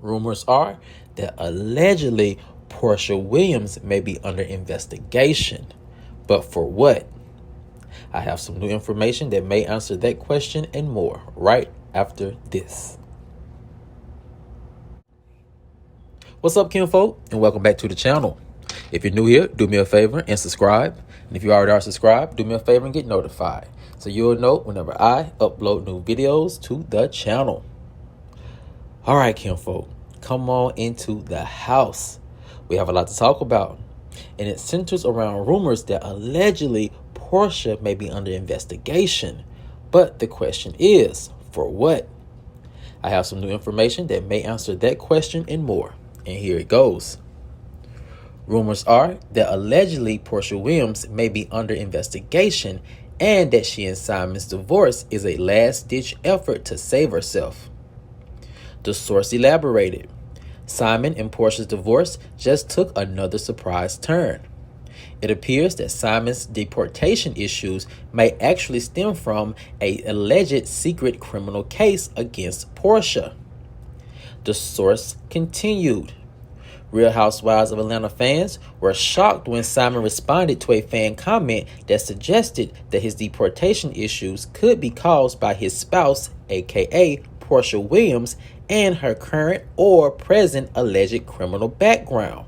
Rumors are that allegedly Porsha Williams may be under investigation. But for what? I have some new information that may answer that question and more right after this. What's up, kinfolk, and welcome back to the channel. If you're new here, do me a favor and subscribe. And if you already are subscribed, do me a favor and get notified so you'll know whenever I upload new videos to the channel. All right, kinfolk, come on into the house. We have a lot to talk about, and it centers around rumors that allegedly Porsha may be under investigation. But the question is, for what? I have some new information that may answer that question and more. And here it goes. Rumors are that allegedly Porsha Williams may be under investigation and that she and Simon's divorce is a last-ditch effort to save herself. The source elaborated. Simon and Porsha's divorce just took another surprise turn. It appears that Simon's deportation issues may actually stem from an alleged secret criminal case against Porsha. The source continued. Real Housewives of Atlanta fans were shocked when Simon responded to a fan comment that suggested that his deportation issues could be caused by his spouse, aka Porsha Williams, and her current or present alleged criminal background.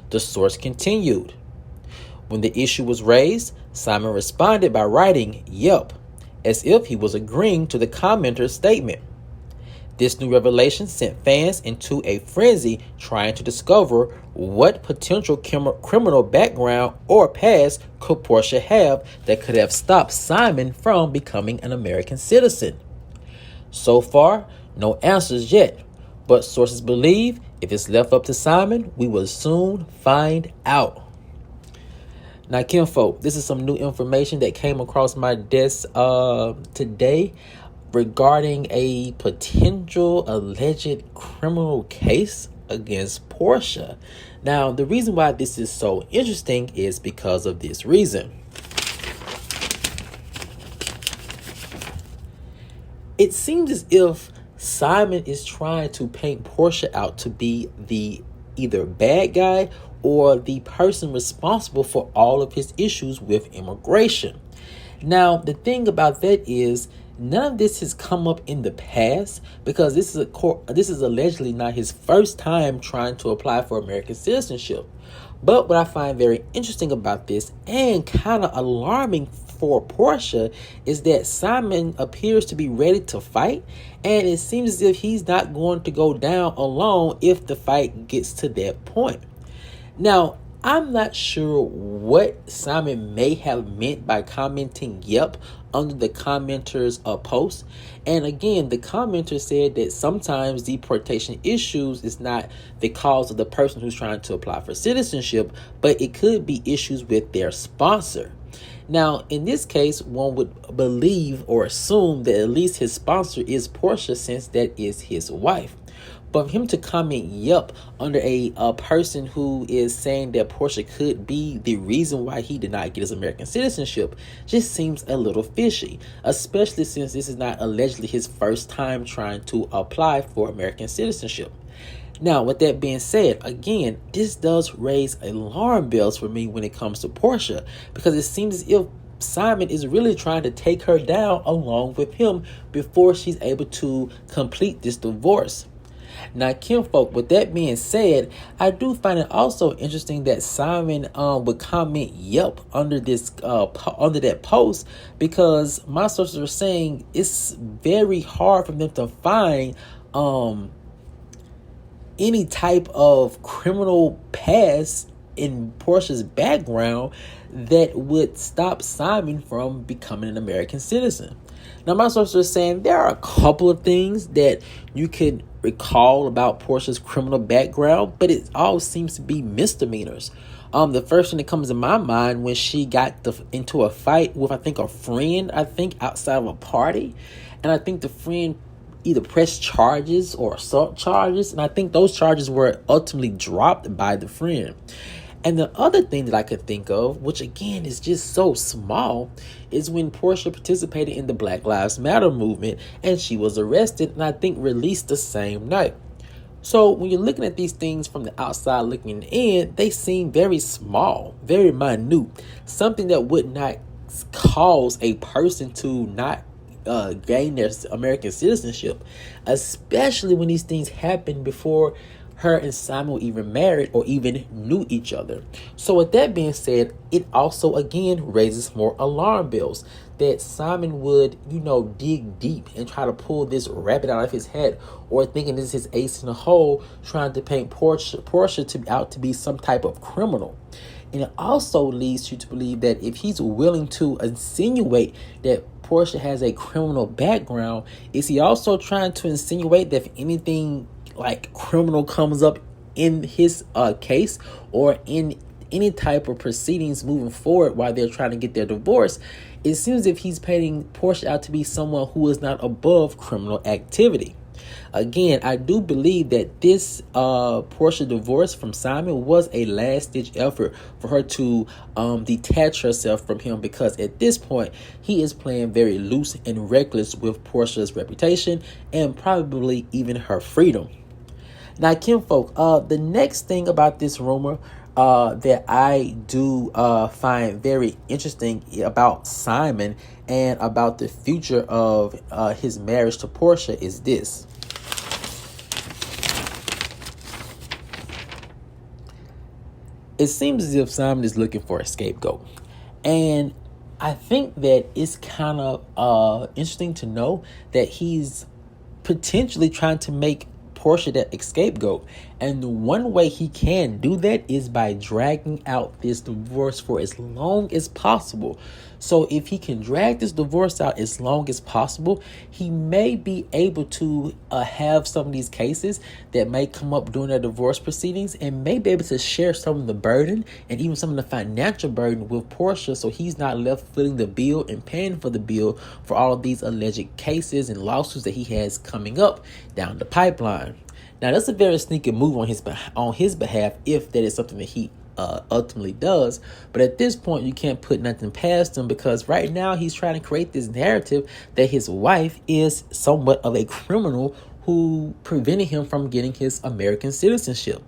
The source continued. When the issue was raised, Simon responded by writing, "Yep," as if he was agreeing to the commenter's statement. This new revelation sent fans into a frenzy trying to discover what potential criminal background or past could Porsha have that could have stopped Simon from becoming an American citizen. So far, no answers yet, but sources believe if it's left up to Simon, we will soon find out. Now, kinfolk, this is some new information that came across my desk today regarding a potential alleged criminal case against Porsha. Now, the reason why this is so interesting is because of this reason. It seems as if Simon is trying to paint Porsha out to be the either bad guy or the person responsible for all of his issues with immigration. Now, the thing about that is none of this has come up in the past because this is allegedly not his first time trying to apply for American citizenship. But what I find very interesting about this and kind of alarming for Porsha is that Simon appears to be ready to fight, and it seems as if he's not going to go down alone if the fight gets to that point. Now, I'm not sure what Simon may have meant by commenting "yep" under the commenter's post. And again, the commenter said that sometimes deportation issues is not the cause of the person who's trying to apply for citizenship, but it could be issues with their sponsor. Now, in this case, one would believe or assume that at least his sponsor is Porsha, since that is his wife. But for him to comment "yep" under a person who is saying that Porsha could be the reason why he did not get his American citizenship just seems a little fishy, especially since this is not allegedly his first time trying to apply for American citizenship. Now, with that being said, again, this does raise alarm bells for me when it comes to Porsha, because it seems as if Simon is really trying to take her down along with him before she's able to complete this divorce. Now, kinfolk, with that being said, I do find it also interesting that Simon would comment "yep" under this under that post, because my sources are saying it's very hard for them to find any type of criminal past in Porsha's background that would stop Simon from becoming an American citizen. Now, my sources are saying there are a couple of things that you could recall about Porsha's criminal background, but it all seems to be misdemeanors. The first thing that comes to my mind when she got into a fight with, I think, a friend, outside of a party. And I think the friend either pressed charges or assault charges. And I think those charges were ultimately dropped by the friend. And the other thing that I could think of, which again is just so small, is when Porsha participated in the Black Lives Matter movement and she was arrested and I think released the same night. So when you're looking at these things from the outside looking in, they seem very small, very minute, something that would not cause a person to not gain their American citizenship, especially when these things happen before her and Simon were even married or even knew each other. So with that being said, it also again raises more alarm bells that Simon would, dig deep and try to pull this rabbit out of his head, or thinking this is his ace in the hole, trying to paint Porsha to be some type of criminal. And it also leads you to believe that if he's willing to insinuate that Porsha has a criminal background, is he also trying to insinuate that if anything like criminal comes up in his case or in any type of proceedings moving forward while they're trying to get their divorce, it seems as if he's painting Porsha out to be someone who is not above criminal activity. Again, I do believe that this Porsha divorce from Simon was a last-ditch effort for her to detach herself from him, because at this point, he is playing very loose and reckless with Porsha's reputation and probably even her freedom. Now, kinfolk, the next thing about this rumor that I do find very interesting about Simon and about the future of his marriage to Porsha is this. It seems as if Simon is looking for a scapegoat. And I think that it's kind of interesting to know that he's potentially trying to make Porsha that scapegoat. And the one way he can do that is by dragging out this divorce for as long as possible. So if he can drag this divorce out as long as possible, he may be able to have some of these cases that may come up during their divorce proceedings, and may be able to share some of the burden and even some of the financial burden with Porsha, so he's not left footing the bill and paying for the bill for all of these alleged cases and lawsuits that he has coming up down the pipeline. Now, that's a very sneaky move on his behalf, if that is something that he ultimately does. But at this point, you can't put nothing past him, because right now he's trying to create this narrative that his wife is somewhat of a criminal who prevented him from getting his American citizenship.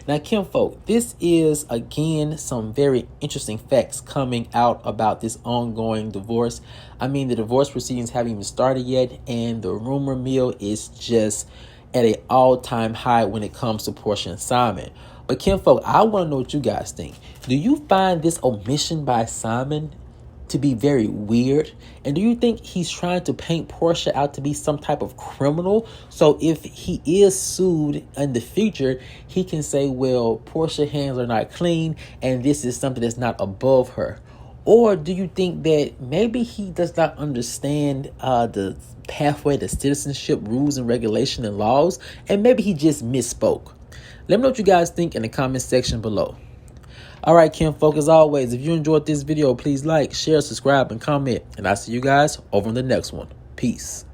Now, kinfolk, this is again some very interesting facts coming out about this ongoing divorce. I mean, the divorce proceedings haven't even started yet, and the rumor mill is just at an all-time high when it comes to Porsha and Simon. But kinfolk, I want to know what you guys think. Do you find this omission by Simon to be very weird? And do you think he's trying to paint Porsha out to be some type of criminal? So if he is sued in the future, he can say, well, Porsha's hands are not clean and this is something that's not above her. Or do you think that maybe he does not understand the pathway to citizenship rules and regulation and laws, and maybe he just misspoke? Let me know what you guys think in the comment section below. All right, kinfolk, as always, if you enjoyed this video, please like, share, subscribe, and comment. And I'll see you guys over in the next one. Peace.